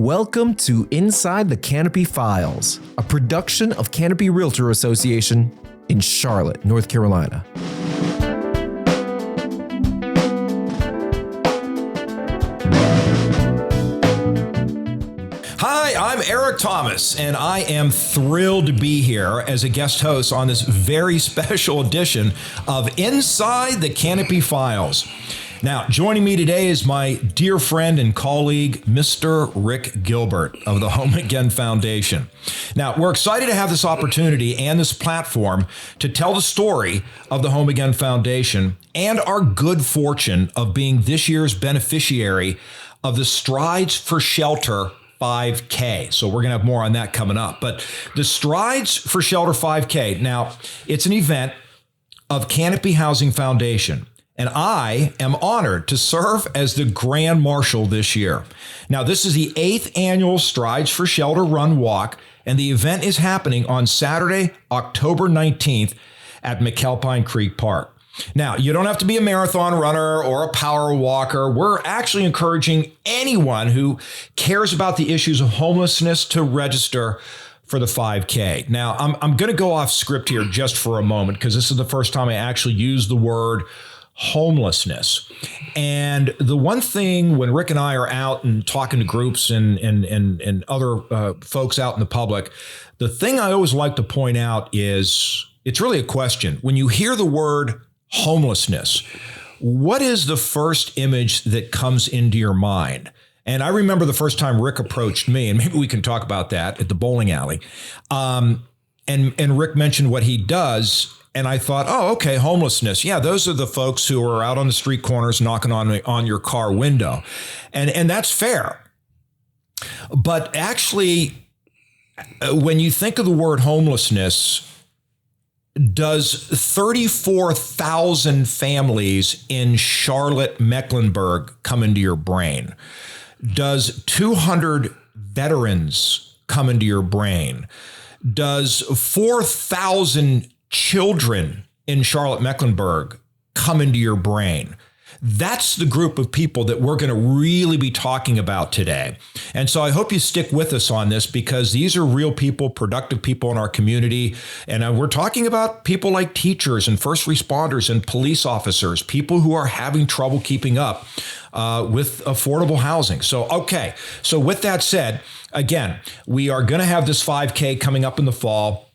Welcome to Inside the Canopy Files, a production of Canopy Realtor Association in Charlotte, North Carolina. Hi, I'm Eric Thomas, and I am thrilled to be here as a guest host on this very special edition of Inside the Canopy Files. Now, joining me today is my dear friend and colleague, Mr. Rick Gilbert of the Home Again Foundation. Now, we're excited to have this opportunity and this platform to tell the story of the Home Again Foundation and our good fortune of being this year's beneficiary of the Strides for Shelter 5K. So we're going to have more on that coming up. But the Strides for Shelter 5K, now, it's an event of Canopy Housing Foundation. And I am honored to serve as the Grand Marshal this year. Now, this is the 8th annual Strides for Shelter Run Walk, and the event is happening on Saturday, October 19th at McAlpine Creek Park. Now, you don't have to be a marathon runner or a power walker. We're actually encouraging anyone who cares about the issues of homelessness to register for the 5K. Now, I'm going to go off script here just for a moment because this is the first time I actually use the word homelessness. And the one thing when Rick and I are out and talking to groups and other folks out in the public, the thing I always like to point out is it's really a question. When you hear the word homelessness, what is the first image that comes into your mind? And I remember the first time Rick approached me, and maybe we can talk about that at the bowling alley. And Rick mentioned what he does. And I thought, oh, okay, homelessness. Yeah, those are the folks who are out on the street corners knocking on your car window. And that's fair. But actually, when you think of the word homelessness, does 34,000 families in Charlotte, Mecklenburg come into your brain? Does 200 veterans come into your brain? Does 4,000 children in Charlotte, Mecklenburg come into your brain? That's the group of people that we're going to really be talking about today. And so I hope you stick with us on this because these are real people, productive people in our community. And we're talking about people like teachers and first responders and police officers, people who are having trouble keeping up with affordable housing. So with that said, again, we are going to have this 5K coming up in the fall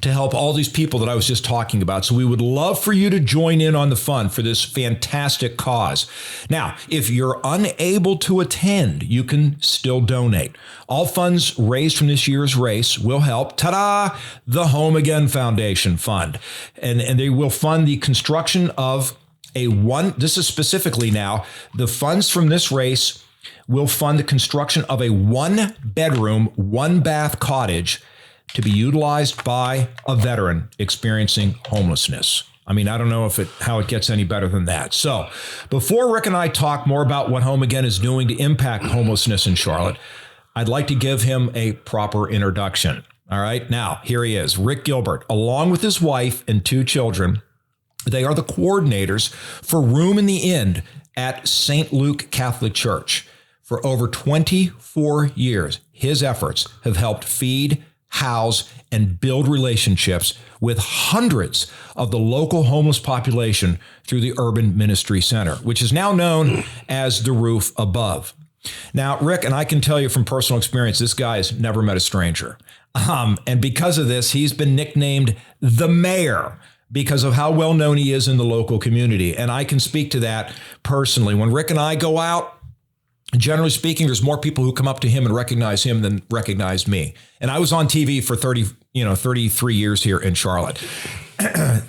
to help all these people that I was just talking about. So we would love for you to join in on the fun for this fantastic cause. Now, if you're unable to attend, you can still donate. All funds raised from this year's race will help, the Home Again Foundation Fund. And they will fund the construction of this is specifically now, the funds from this race will fund the construction of a 1-bedroom, 1-bath cottage to be utilized by a veteran experiencing homelessness. I mean, I don't know how it gets any better than that. So before Rick and I talk more about what Home Again is doing to impact homelessness in Charlotte, I'd like to give him a proper introduction. All right. Now, here he is, Rick Gilbert, along with his wife and 2 children. They are the coordinators for Room in the Inn at St. Luke Catholic Church. For over 24 years, his efforts have helped feed, house, and build relationships with hundreds of the local homeless population through the Urban Ministry Center, which is now known as the Roof Above. Now, Rick, and I can tell you from personal experience, this guy has never met a stranger. And because of this, he's been nicknamed the Mayor because of how well known he is in the local community. And I can speak to that personally. When Rick and I go out, generally speaking, there's more people who come up to him and recognize him than recognize me. And I was on TV for 33 years here in Charlotte.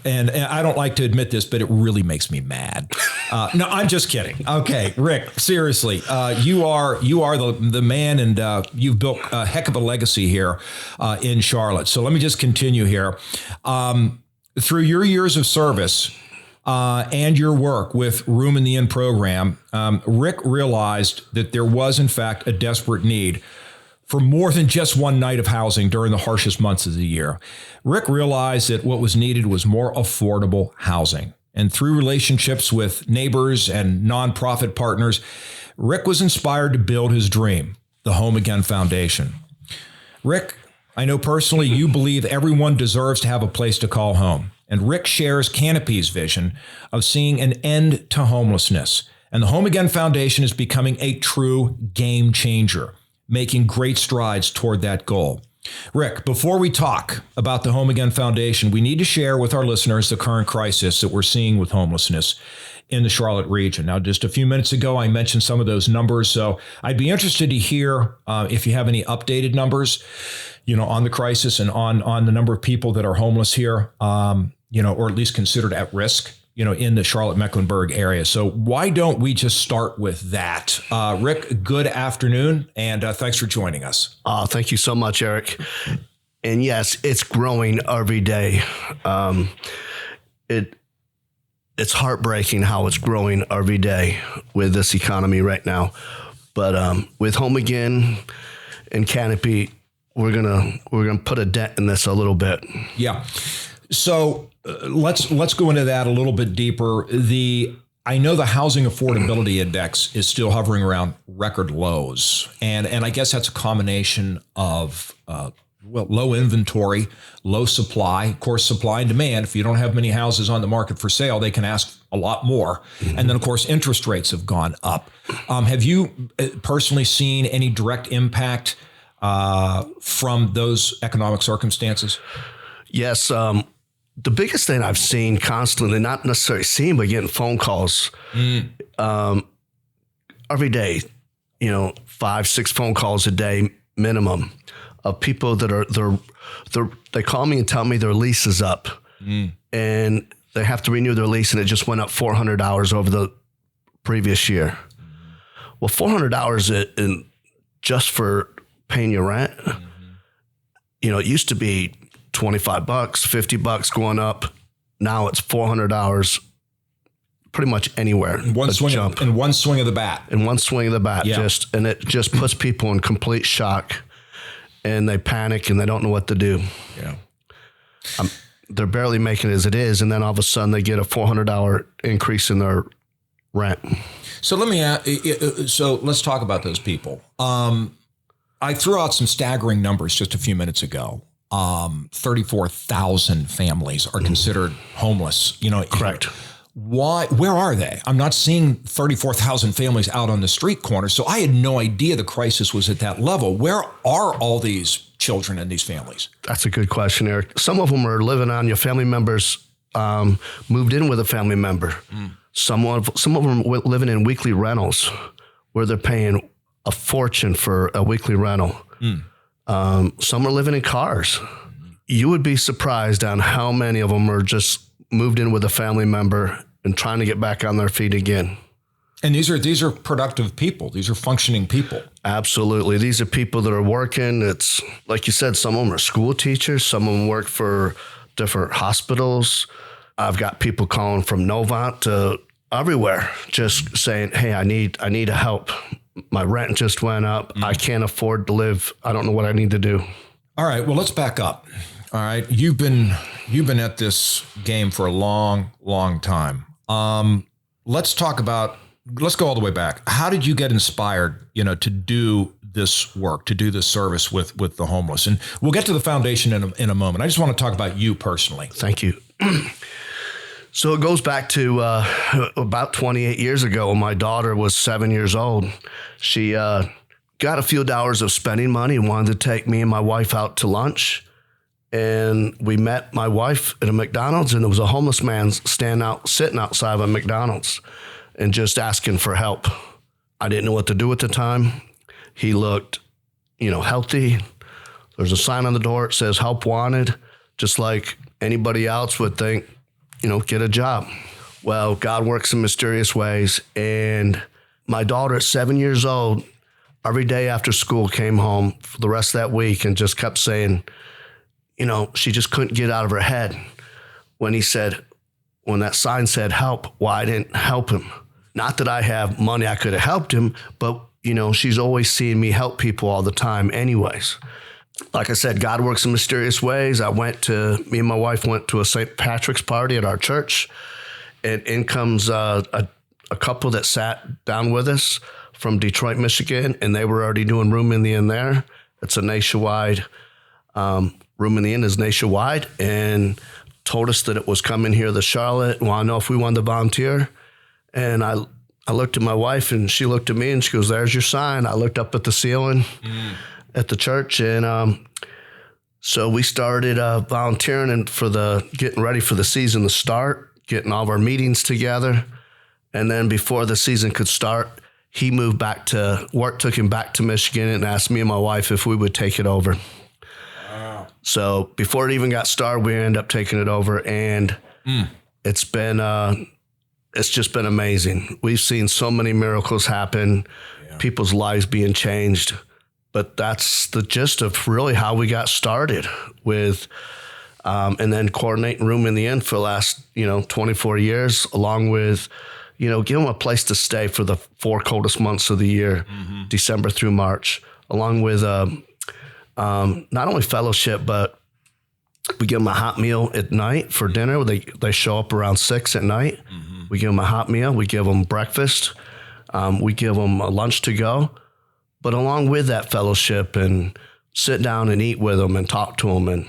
And I don't like to admit this, but it really makes me mad. No, I'm just kidding. Okay, Rick, seriously, you are the man, and you've built a heck of a legacy here in Charlotte. So let me just continue here. Through your years of service, and your work with Room in the Inn program, Rick realized that there was, in fact, a desperate need for more than just one night of housing during the harshest months of the year. Rick realized that what was needed was more affordable housing. And through relationships with neighbors and nonprofit partners, Rick was inspired to build his dream, the Home Again Foundation. Rick, I know personally you believe everyone deserves to have a place to call home. And Rick shares Canopy's vision of seeing an end to homelessness. And the Home Again Foundation is becoming a true game changer, making great strides toward that goal. Rick, before we talk about the Home Again Foundation, we need to share with our listeners the current crisis that we're seeing with homelessness in the Charlotte region. Now, just a few minutes ago, I mentioned some of those numbers, so I'd be interested to hear if you have any updated numbers, on the crisis and on the number of people that are homeless here, or at least considered at risk, in the Charlotte-Mecklenburg area. So why don't we just start with that? Rick, good afternoon, and thanks for joining us. Thank you so much, Eric. And yes, it's growing every day. It's heartbreaking how it's growing every day with this economy right now. But with Home Again and Canopy, we're gonna put a dent in this a little bit. Yeah. So let's go into that a little bit deeper. I know the housing affordability index is still hovering around record lows, and I guess that's a combination of low inventory, low supply. Of course, supply and demand. If you don't have many houses on the market for sale, they can ask a lot more. Mm-hmm. And then, of course, interest rates have gone up. Have you personally seen any direct impact from those economic circumstances? Yes. The biggest thing I've seen constantly, not necessarily seeing, but getting phone calls every day, 5-6 phone calls a day minimum of people that they call me and tell me their lease is up and they have to renew their lease and it just went up $400 over the previous year. Well, $400 in just for paying your rent, it used to be $25, $50 going up. Now it's $400 pretty much anywhere. In one swing of the bat. Yeah. It just puts people in complete shock and they panic and they don't know what to do. Yeah. They're barely making it as it is. And then all of a sudden they get a $400 increase in their rent. So let's talk about those people. I threw out some staggering numbers just a few minutes ago. 34,000 families are considered homeless. Correct. Why? Where are they? I'm not seeing 34,000 families out on the street corner. So I had no idea the crisis was at that level. Where are all these children and these families? That's a good question, Eric. Some of them are living on your family members, moved in with a family member. Some of them are living in weekly rentals where they're paying a fortune for a weekly rental. Some are living in cars. You would be surprised on how many of them are just moved in with a family member and trying to get back on their feet again. And these are productive people. These are functioning people. Absolutely. These are people that are working. It's like you said, some of them are school teachers. Some of them work for different hospitals. I've got people calling from Novant to everywhere, just saying, "Hey, I need help. My rent just went up. I can't afford to live. I don't know what I need to do." All right. Well, let's back up. All right. You've been at this game for a long, long time. Let's go all the way back. How did you get inspired, to do this work, to do this service with the homeless? And we'll get to the foundation in a moment. I just want to talk about you personally. Thank you. So it goes back to about 28 years ago when my daughter was 7 years old. She got a few hours of spending money and wanted to take me and my wife out to lunch. And we met my wife at a McDonald's, and there was a homeless man sitting outside of a McDonald's and just asking for help. I didn't know what to do at the time. He looked, healthy. There's a sign on the door. It says help wanted, just like anybody else would think, get a job. Well, God works in mysterious ways. And my daughter at 7 years old, every day after school came home for the rest of that week and just kept saying, she just couldn't get out of her head when that sign said help, why I didn't help him. Not that I have money, I could have helped him, but she's always seeing me help people all the time anyways. Like I said, God works in mysterious ways. Me and my wife went to a St. Patrick's party at our church, and in comes a couple that sat down with us. from Detroit, Michigan, and they were already doing Room in the Inn there. It's a nationwide, Room in the Inn is nationwide, and told us that it was coming here to Charlotte, want to know if we wanted to volunteer. And I looked at my wife, and she looked at me, and she goes, "There's your sign." I looked up at the ceiling at the church, and so we started volunteering and getting ready for the season to start, getting all of our meetings together. And then before the season could start, he moved back to work, took him back to Michigan, and asked me and my wife if we would take it over. Wow. So before it even got started, we ended up taking it over, and it's just been amazing. We've seen so many miracles happen, people's lives being changed. But that's the gist of really how we got started with, and then coordinating Room in the Inn for the last, 24 years, along with, give them a place to stay for the 4 coldest months of the year, December through March, along with not only fellowship, but we give them a hot meal at night for dinner. They show up around 6 at night. We give them a hot meal. We give them breakfast. We give them a lunch to go. But along with that fellowship and sit down and eat with them and talk to them. And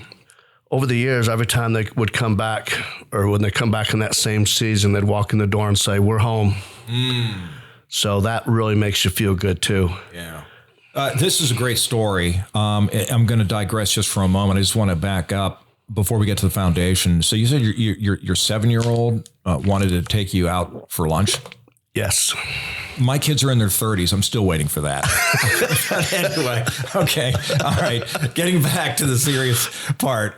over the years, every time they would come back, or when they come back in that same season, they'd walk in the door and say, "We're home." So that really makes you feel good too. Yeah. This is a great story. I'm going to digress just for a moment. I just want to back up before we get to the foundation. So you said your 7-year-old wanted to take you out for lunch? Yes. My kids are in their 30s. I'm still waiting for that. Anyway, okay. All right. Getting back to the serious part.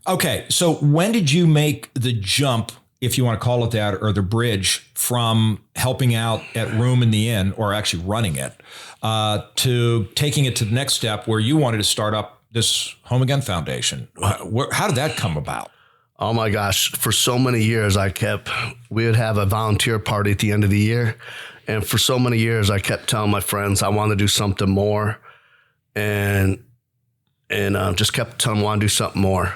Okay. So when did you make the jump, if you want to call it that, or the bridge from helping out at Room in the Inn, or actually running it, to taking it to the next step where you wanted to start up this Home Again Foundation? How did that come about? Oh my gosh. For so many years, we would have a volunteer party at the end of the year. And for so many years, I kept telling my friends I want to do something more, and just kept telling them I want to do something more.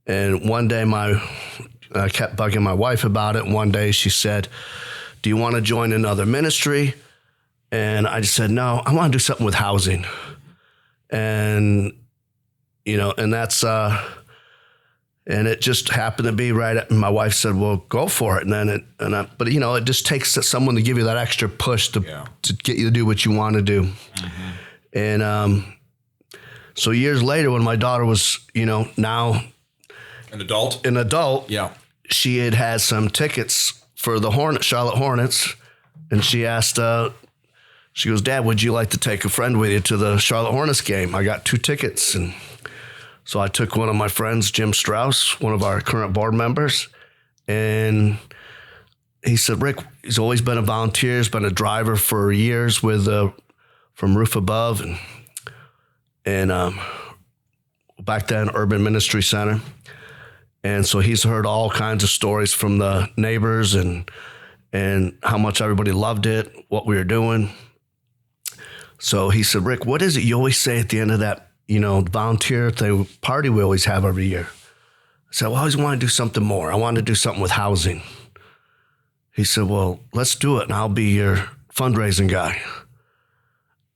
And one day I kept bugging my wife about it. And one day she said, "Do you want to join another ministry?" And I just said, "No, I want to do something with housing." And, and that's, and it just happened to be right at, and my wife said, "Well, go for it." And then but it just takes someone to give you that extra push to get you to do what you want to do. And so years later, when my daughter was, now an adult, she had some tickets for the Charlotte Hornets. And she asked, she goes, "Dad, would you like to take a friend with you to the Charlotte Hornets game? I got 2 tickets." And so I took one of my friends, Jim Strauss, one of our current board members, and he said, "Rick," he's always been a volunteer, he's been a driver for years with from Roof Above and back then Urban Ministry Center. And so he's heard all kinds of stories from the neighbors and how much everybody loved it, what we were doing. So he said, "Rick, what is it you always say at the end of that volunteer party we always have every year?" I said, "Well, I always want to do something more. I want to do something with housing." He said, "Well, let's do it, and I'll be your fundraising guy."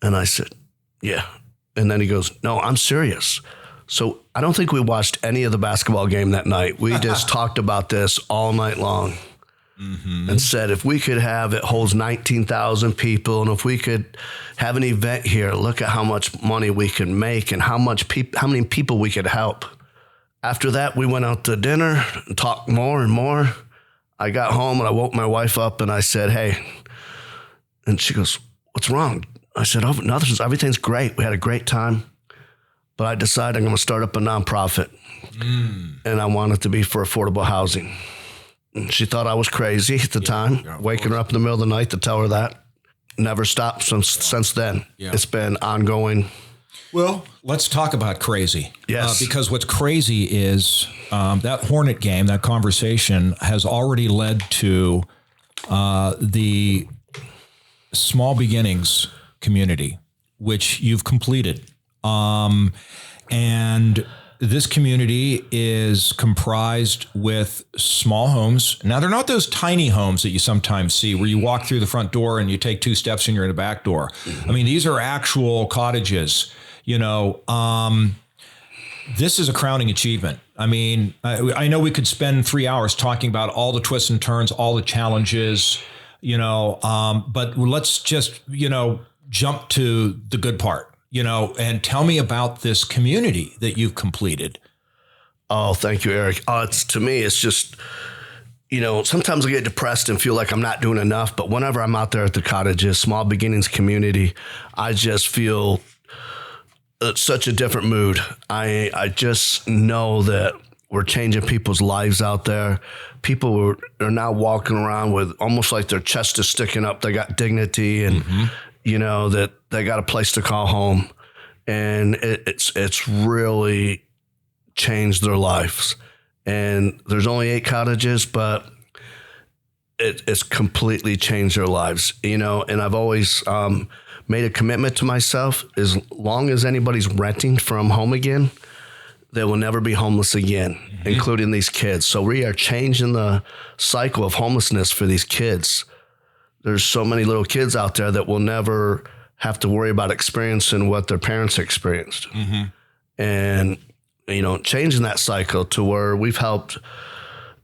And I said, "Yeah." And then he goes, "No, I'm serious." So I don't think we watched any of the basketball game that night. We just talked about this all night long. And said, if we could have, it holds 19,000 people, and if we could have an event here, look at how much money we can make and how many people we could help. After that, we went out to dinner and talked more and more. I got home and I woke my wife up and I said, "Hey," and she goes, "What's wrong?" I said, "Oh, nothing. Everything's great. We had a great time, but I decided I'm going to start up a nonprofit, and I want it to be for affordable housing." And she thought I was crazy at the time, waking her up in the middle of the night to tell her that. Never stopped since then. It's been ongoing. Well, let's talk about crazy. Yes. Because what's crazy is that Hornet game, that conversation has already led to the Small Beginnings community, which you've completed. And this community is comprised with small homes. Now, they're not those tiny homes that you sometimes see where you walk through the front door and you take 2 steps and you're in the back door. I mean, these are actual cottages. This is a crowning achievement. I mean, I know we could spend 3 hours talking about all the twists and turns, all the challenges, but let's just, jump to the good part, and tell me about this community that you've completed. Oh, thank you, Eric. To me, it's just, sometimes I get depressed and feel like I'm not doing enough, but whenever I'm out there at the cottages, Small Beginnings community, I just feel such a different mood. I just know that we're changing people's lives out there. People are now walking around with almost like their chest is sticking up. They got dignity and, that they got a place to call home. And it's really changed their lives. And there's only 8 cottages, but it's completely changed their lives, and I've always made a commitment to myself, as long as anybody's renting from Home Again, they will never be homeless again, including these kids. So we are changing the cycle of homelessness for these kids. There's so many little kids out there that will never have to worry about experiencing what their parents experienced. And, changing that cycle to where we've helped,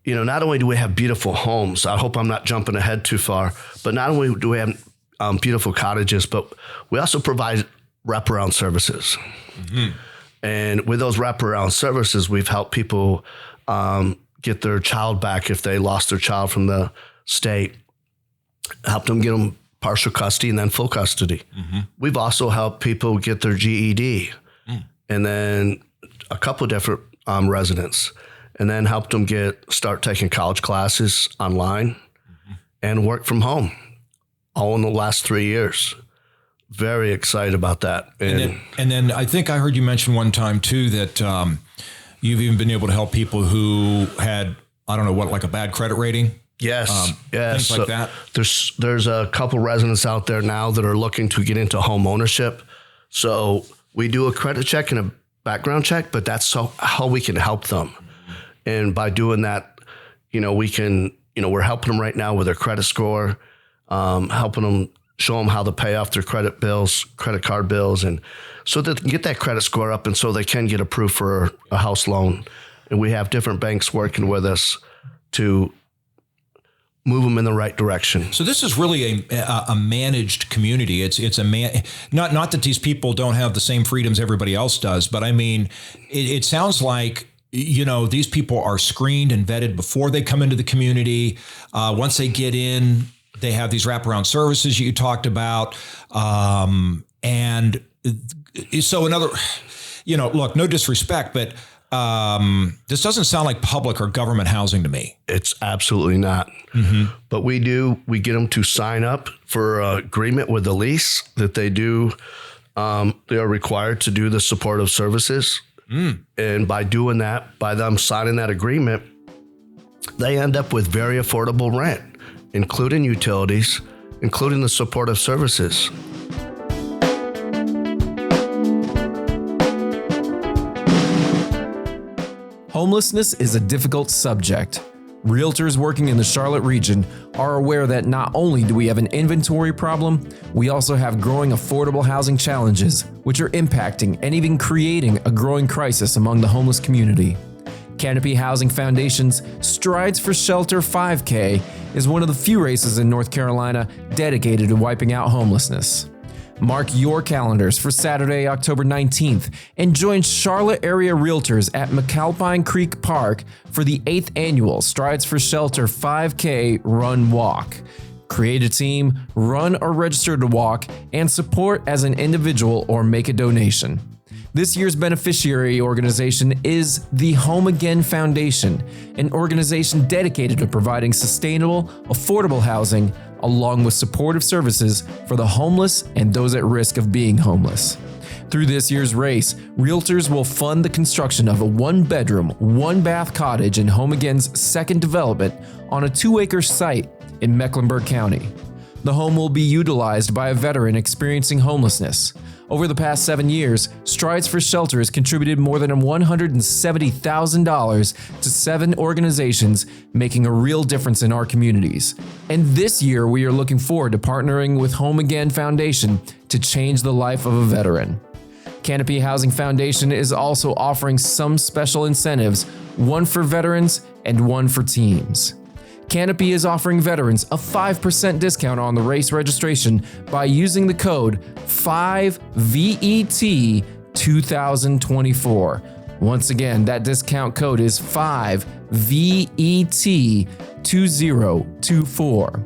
not only do we have beautiful homes, I hope I'm not jumping ahead too far, but not only do we have beautiful cottages, but we also provide wraparound services. And with those wraparound services, we've helped people get their child back if they lost their child from the state, helped them get them partial custody and then full custody. We've also helped people get their GED and then a couple of different residents, and then helped them start taking college classes online and work from home. All in the last 3 years. Very excited about that. And then I think I heard you mention one time too that you've even been able to help people who had, like a bad credit rating. Yes. Things like that. There's a couple residents out there now that are looking to get into home ownership. So we do a credit check and a background check, but that's how we can help them. And by doing that, we can, we're helping them right now with their credit score, helping them, show them how to pay off their credit card bills, and so that they can get that credit score up and so they can get approved for a house loan. And we have different banks working with us to move them in the right direction. So this is really a managed community. It's not that these people don't have the same freedoms everybody else does, but I mean, it sounds like, these people are screened and vetted before they come into the community. Once they get in, they have these wraparound services you talked about. And so another, look, no disrespect, but this doesn't sound like public or government housing to me. It's absolutely not. But we get them to sign up for an agreement with the lease that they do. They are required to do the supportive services. And by doing that, by them signing that agreement, they end up with very affordable rent, including utilities, including the supportive services. Homelessness is a difficult subject. Realtors working in the Charlotte region are aware that not only do we have an inventory problem, we also have growing affordable housing challenges, which are impacting and even creating a growing crisis among the homeless community. Canopy Housing Foundation's Strides for Shelter 5K is one of the few races in North Carolina dedicated to wiping out homelessness. Mark your calendars for Saturday, October 19th, and join Charlotte area realtors at McAlpine Creek Park for the 8th annual Strides for Shelter 5K Run Walk. Create a team, run or register to walk, and support as an individual or make a donation. This year's beneficiary organization is the Home Again Foundation, an organization dedicated to providing sustainable, affordable housing along with supportive services for the homeless and those at risk of being homeless. Through this year's race, realtors will fund the construction of a 1-bedroom, 1-bath cottage in Home Again's second development on a 2-acre site in Mecklenburg County. The home will be utilized by a veteran experiencing homelessness. Over the past 7 years, Strides for Shelter has contributed more than $170,000 to 7 organizations, making a real difference in our communities. And this year, we are looking forward to partnering with Home Again Foundation to change the life of a veteran. Canopy Housing Foundation is also offering some special incentives, one for veterans and one for teams. Canopy is offering veterans a 5% discount on the race registration by using the code 5VET2024. Once again, that discount code is 5VET2024.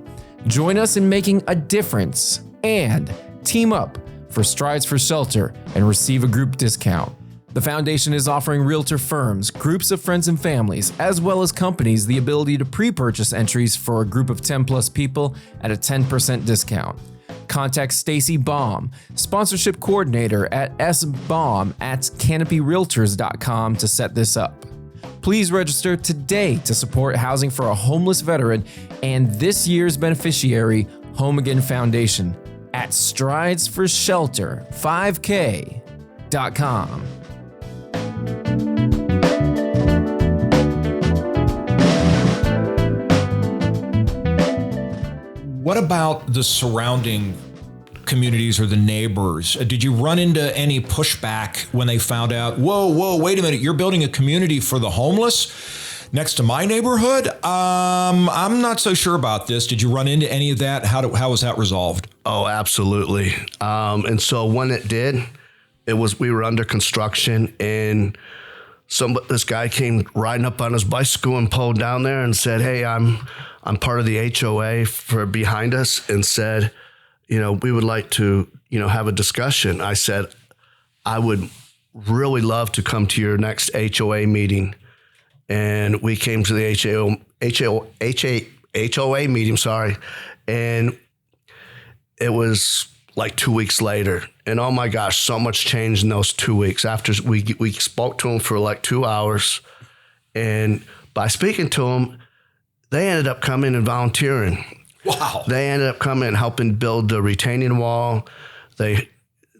Join us in making a difference and team up for Strides for Shelter and receive a group discount. The foundation is offering realtor firms, groups of friends and families, as well as companies the ability to pre-purchase entries for a group of 10 plus people at a 10% discount. Contact Stacy Baum, sponsorship coordinator at sbaum@canopyrealtors.com to set this up. Please register today to support housing for a homeless veteran and this year's beneficiary, Home Again Foundation, at stridesforshelter5k.com. What about the surrounding communities or the neighbors? Did you run into any pushback when they found out, whoa, wait a minute, you're building a community for the homeless next to my neighborhood? I'm not so sure about this. Did you run into any of that? How was that resolved? Oh, absolutely. And so when it did, we were under construction, and this guy came riding up on his bicycle and pulled down there and said, "Hey, I'm part of the HOA for behind us," and said, we would like to, have a discussion. I said, I would really love to come to your next HOA meeting. And we came to the HOA meeting, and it was like 2 weeks later. And oh my gosh, so much changed in those 2 weeks. After we spoke to them for like 2 hours, and by speaking to them, they ended up coming and volunteering. Wow. They ended up coming and helping build the retaining wall.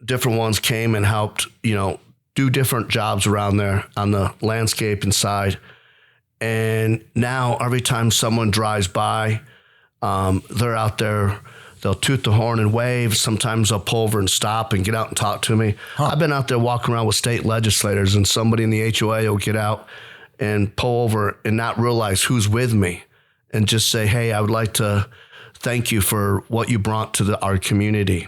Different ones came and helped, do different jobs around there on the landscaping side. And now every time someone drives by, they're out there, they'll toot the horn and wave. Sometimes they'll pull over and stop and get out and talk to me. I've been out there walking around with state legislators, and somebody in the HOA will get out and pull over and not realize who's with me and just say, "Hey, I would like to thank you for what you brought to our community."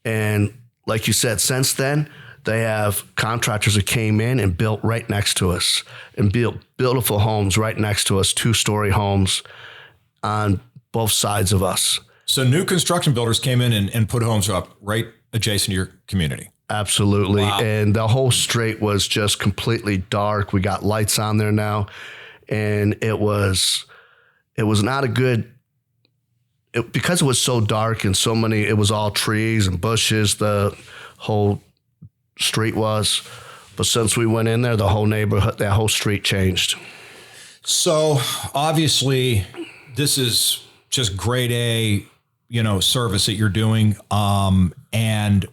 And like you said, since then, they have contractors that came in and built right next to us and built beautiful homes right next to us, 2-story homes on both sides of us. So new construction builders came in and put homes up right adjacent to your community. Absolutely. Wow. And the whole street was just completely dark. We got lights on there now. And it was not a good, because it was so dark and so many, it was all trees and bushes, the whole street was. But since we went in there, the whole neighborhood, that whole street changed. So obviously this is just grade A, service that you're doing. And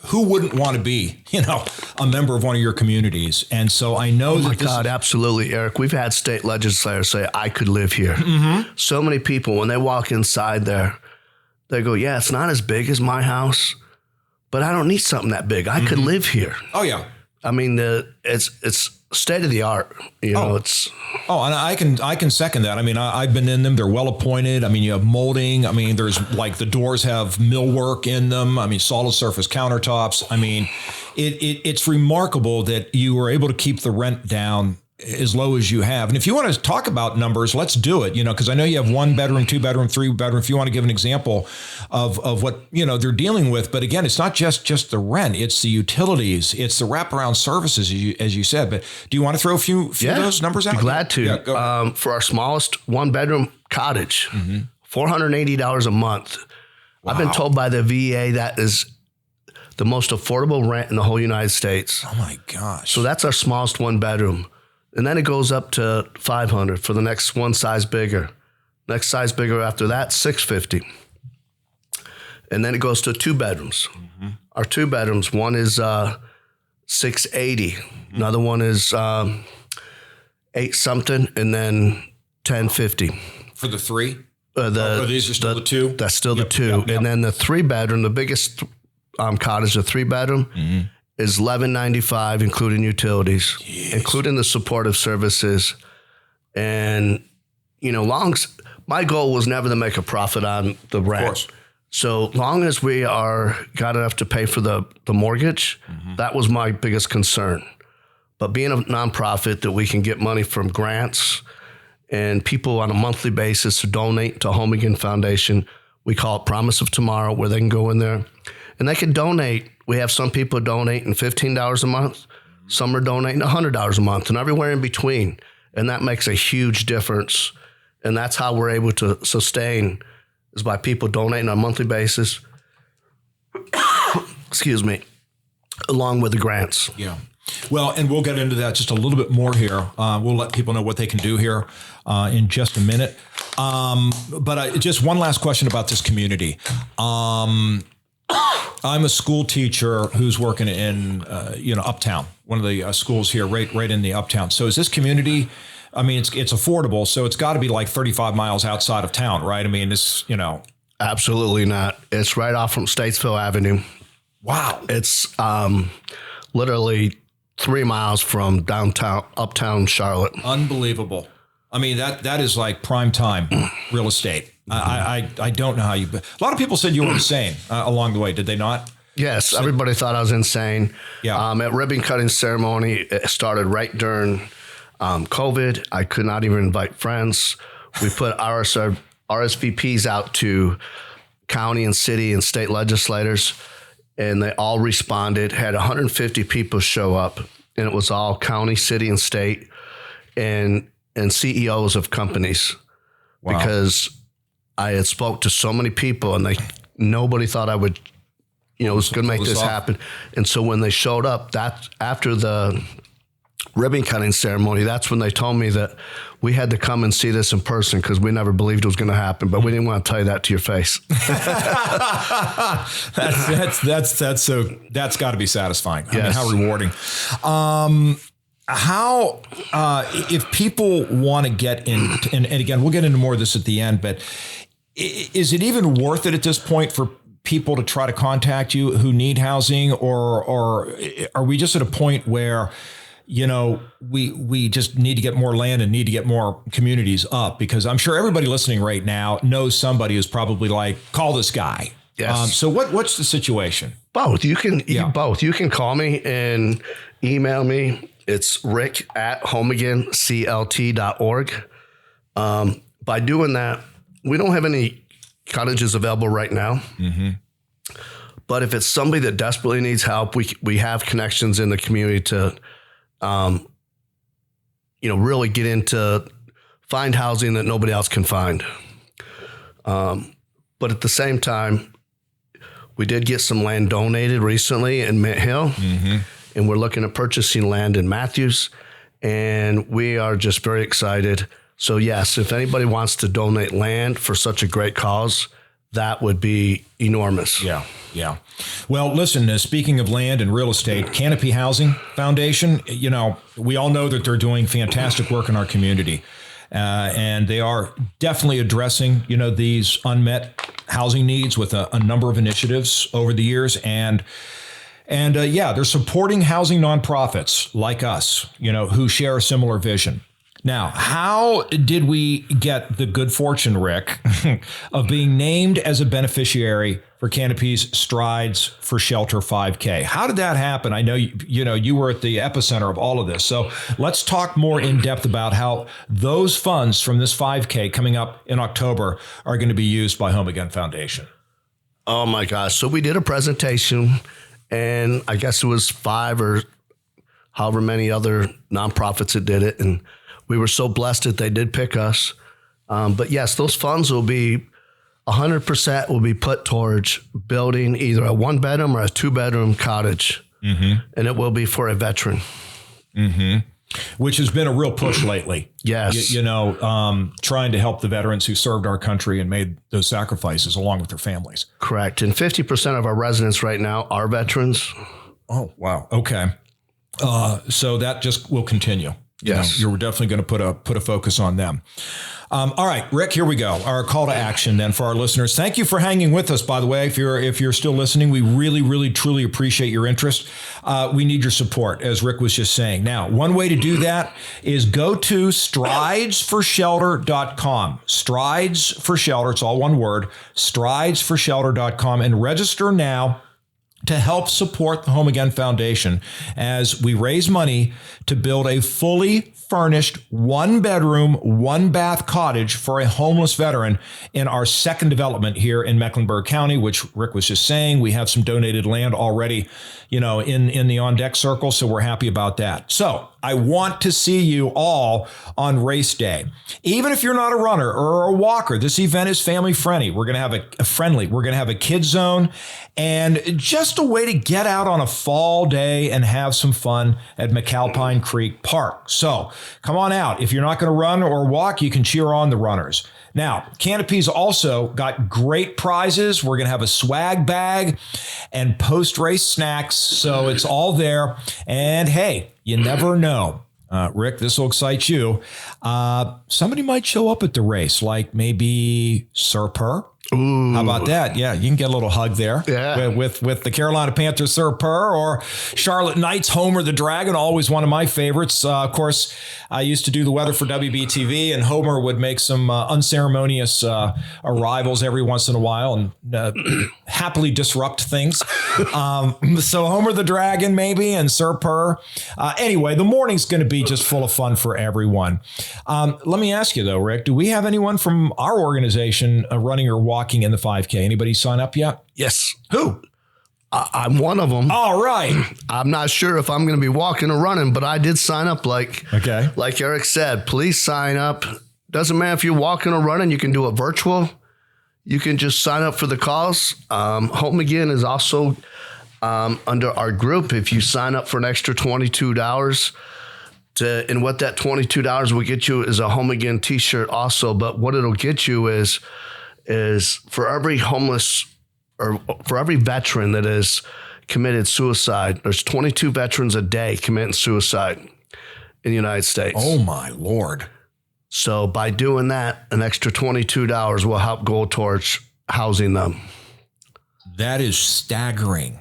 who wouldn't want to be, a member of one of your communities? And so I know that God, absolutely, Eric. We've had state legislators say, "I could live here." Mm-hmm. So many people, when they walk inside there, they go, "Yeah, it's not as big as my house, but I don't need something that big. I could live here." Oh yeah. I mean, it's state of the art. It's. Oh, and I can second that. I mean, I've been in them. They're well appointed. I mean, you have molding. I mean, there's like the doors have millwork in them. I mean, solid surface countertops. I mean, it's remarkable that you were able to keep the rent down as low as you have. And if you want to talk about numbers, let's do it, because I know you have 1 bedroom, 2 bedroom, 3 bedroom. If you want to give an example of what, they're dealing with. But again, it's not just the rent, it's the utilities, it's the wraparound services, as you said. But do you want to throw a few of those numbers out? Be glad to. Yeah, for our smallest 1-bedroom cottage, $480 a month. Wow. I've been told by the VA that is the most affordable rent in the whole United States. Oh my gosh. So that's our smallest 1-bedroom. And then it goes up to $500 for the next one size bigger. Next size bigger after that, $650. And then it goes to 2 bedrooms. Mm-hmm. Our 2 bedrooms, one is $680. Mm-hmm. Another one is 8 something, and then $1050. For the 3? These are still the 2? That's still the 2. Yep. And then the 3 bedroom, the biggest cottage, the 3 bedroom, mm-hmm. is $1195, including utilities, including the supportive services. And, my goal was never to make a profit on the rent. Of course. So long as we got enough to pay for the mortgage, mm-hmm. that was my biggest concern. But being a nonprofit that we can get money from grants and people on a monthly basis to donate to Home Again Foundation, we call it Promise of Tomorrow, where they can go in there and they can donate. We have some people donating $15 a month. Some are donating $100 a month and everywhere in between. And that makes a huge difference. And that's how we're able to sustain, is by people donating on a monthly basis, excuse me, along with the grants. Yeah. Well, and we'll get into that just a little bit more here. We'll let people know what they can do here in just a minute. But just one last question about this community. I'm a school teacher who's working in, Uptown, one of the schools here, right in the Uptown. So is this community, it's affordable, so it's got to be like 35 miles outside of town, right? Absolutely not. It's right off from Statesville Avenue. Wow. It's literally 3 miles from uptown Charlotte. Unbelievable. That is like prime time real estate. I don't know how a lot of people said you were insane along the way. Did they not? Yes. Everybody thought I was insane. Yeah. At ribbon cutting ceremony, it started right during COVID. I could not even invite friends. We put RSVPs out to county and city and state legislators, and they all responded. Had 150 people show up, and it was all county, city, and state, and CEOs of companies. Wow. Because I had spoke to so many people, and nobody thought I would, was going to make this happen. And so when they showed up, that after the ribbon cutting ceremony, that's when they told me that we had to come and see this in person because we never believed it was going to happen, but we didn't want to tell you that to your face. That's got to be sasatisfying. Yes. How rewarding. If people want to get in, and again, we'll get into more of this at the end, but is it even worth it at this point for people to try to contact you who need housing, or are we just at a point where we just need to get more land and need to get more communities up? Because I'm sure everybody listening right now knows somebody who's probably like, call this guy. Yes. So what's the situation? Both. You can call me and email me. It's rick@homeaganclt.org. By doing that, we don't have any cottages available right now. Mm-hmm. But if it's somebody that desperately needs help, we have connections in the community to really get into find housing that nobody else can find. But at the same time, we did get some land donated recently in Mint Hill, mm-hmm. and we're looking at purchasing land in Matthews, and we are just very excited. So yes, if anybody wants to donate land for such a great cause, that would be enormous. Yeah. Yeah. Well, listen, speaking of land and real estate, Canopy Housing Foundation, we all know that they're doing fantastic work in our community. And they are definitely addressing, these unmet housing needs with a number of initiatives over the years. And they're supporting housing nonprofits like us, who share a similar vision. Now, how did we get the good fortune, Rick, of being named as a beneficiary for Canopy's Strides for Shelter 5K? How did that happen? I know you were at the epicenter of all of this. So let's talk more in depth about how those funds from this 5K coming up in October are going to be used by Home Again Foundation. Oh my gosh. So we did a presentation, and I guess it was 5 or however many other nonprofits that did it. And we were so blessed that they did pick us. But yes, those funds will be 100% will be put towards building either a 1-bedroom or a 2-bedroom cottage. Mm-hmm. And it will be for a veteran. Mm-hmm. which has been a real push lately. Yes. Trying to help the veterans who served our country and made those sacrifices along with their families. Correct. And 50% of our residents right now are veterans. Oh, wow. Okay. So that just will continue. Yes. You're definitely going to put a focus on them. All right, Rick, here we go. Our call to action then for our listeners. Thank you for hanging with us, by the way. If you're still listening, we really, really, truly appreciate your interest. We need your support, as Rick was just saying. Now, one way to do that is go to stridesforshelter.com. Strides for Shelter, it's all one word, stridesforshelter.com, and register now to help support the Home Again Foundation as we raise money to build a fully furnished 1-bedroom, 1-bath cottage for a homeless veteran in our second development here in Mecklenburg County, which Rick was just saying. We have some donated land already, in the on-deck circle, so we're happy about that. So I want to see you all on race day. Even if you're not a runner or a walker, this event is family friendly. We're going to have we're going to have a kid zone and just a way to get out on a fall day and have some fun at McAlpine Creek Park. So come on out. If you're not going to run or walk, you can cheer on the runners. Now, Canopy's also got great prizes. We're going to have a swag bag and post-race snacks. So it's all there. And hey, you never know. Rick, this will excite you. Somebody might show up at the race, like maybe Sir Purr. Ooh. How about that? Yeah, you can get a little hug there with the Carolina Panthers, Sir Purr, or Charlotte Knights, Homer the Dragon, always one of my favorites. Of course, I used to do the weather for WBTV, and Homer would make some unceremonious arrivals every once in a while and happily disrupt things. So Homer the Dragon, maybe, and Sir Purr. Anyway, the morning's going to be just full of fun for everyone. Let me ask you, though, Rick, do we have anyone from our organization running or walking in the 5K? Anybody sign up yet? Yes. Who? I'm one of them. All right. I'm not sure if I'm going to be walking or running, but I did sign up. Like Eric said, please sign up. Doesn't matter if you're walking or running. You can do it virtual. You can just sign up for the cause. Home Again is also under our group. If you sign up for an extra $22, and what that $22 will get you is a Home Again t-shirt also. But what it'll get you is for every homeless or for every veteran that has committed suicide, there's 22 veterans a day committing suicide in the United States. Oh, my Lord. So by doing that, an extra $22 will help go towards housing them. That is staggering,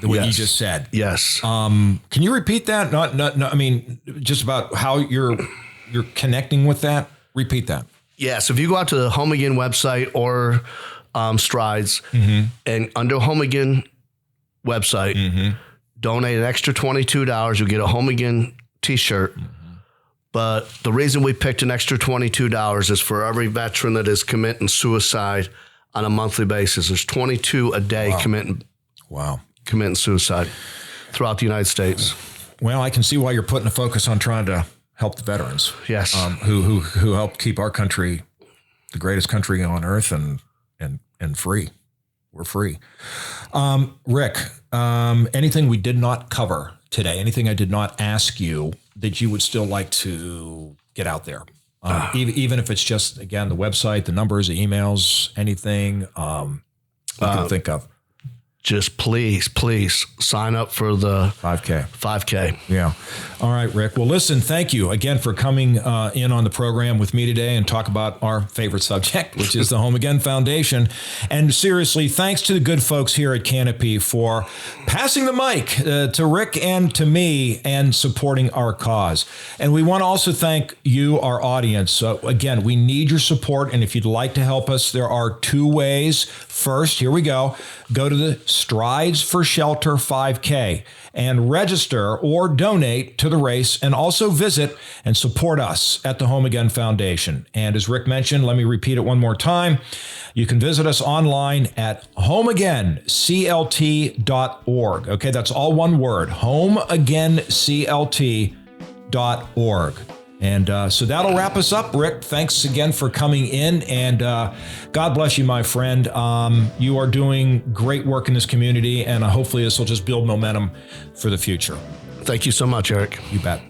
what you just said. Yes. Can you repeat that? Not, I mean, just about how you're connecting with that. Repeat that. Yes, if you go out to the Home Again website or Strides, and under Home Again website, donate an extra $22, you'll get a Home Again t-shirt. But the reason we picked an extra $22 is for every veteran that is committing suicide on a monthly basis. There's 22 a day committing suicide throughout the United States. Well, I can see why you're putting a focus on trying to help the veterans. Yes. Who helped keep our country the greatest country on earth and free. We're free. Rick, anything we did not cover today, anything I did not ask you that you would still like to get out there? Even if it's just, again, the website, the numbers, the emails, anything you can think of. Just please sign up for the 5K. Yeah. All right, Rick. Well, listen, thank you again for coming in on the program with me today and talk about our favorite subject, which is the Home Again Foundation. And seriously, thanks to the good folks here at Canopy for passing the mic to Rick and to me and supporting our cause. And we want to also thank you, our audience. So again, we need your support. And if you'd like to help us, there are two ways. First, here we go. Go to the Strides for Shelter 5K and register or donate to the race, and also visit and support us at the Home Again Foundation. And as Rick mentioned, let me repeat it one more time. You can visit us online at homeagainclt.org. Okay, that's all one word, homeagainclt.org. And so that'll wrap us up, Rick. Thanks again for coming in, and God bless you, my friend. You are doing great work in this community, and hopefully this will just build momentum for the future. Thank you so much, Eric. You bet.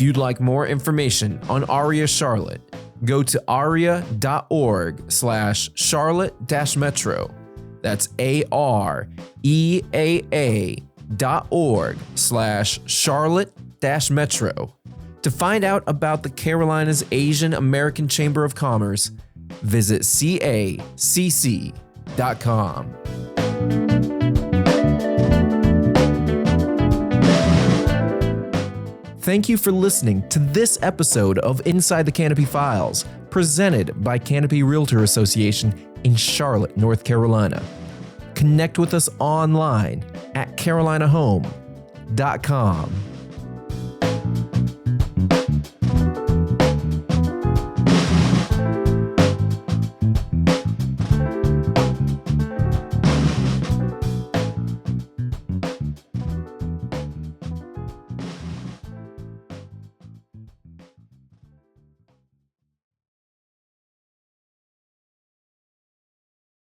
If you'd like more information on ARIA Charlotte, go to aria.org/Charlotte-Metro. That's AREAA.org/Charlotte-Metro. To find out about the Carolinas Asian American Chamber of Commerce, visit cacc.com. Thank you for listening to this episode of Inside the Canopy Files, presented by Canopy Realtor Association in Charlotte, North Carolina. Connect with us online at carolinahome.com.